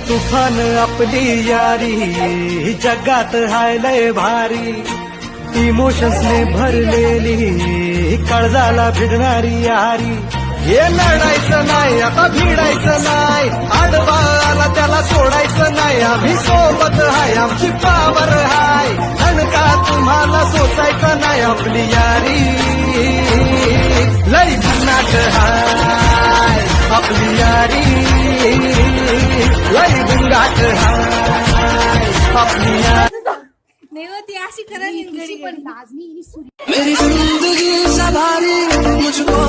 तुफान आपली यारी जगात हाय लय भारी, इमोशन्सने भरलेली काळजाला भिडणारी यारी. हे लढायचं नाही आता भिडायचं नाही, आडवा आला त्याला सोडायचं नाही. आम्ही सोबत हाय आमची पावर हाय, का तुम्हाला सोसायचं नाही. आपली यारी लई भन्नाट हाय, आपली यारी लई गुंगाट हाय. आपली यारी नहीं होती अशी करायची पण लाजमी मेरी जिंदगी सवारी मुझको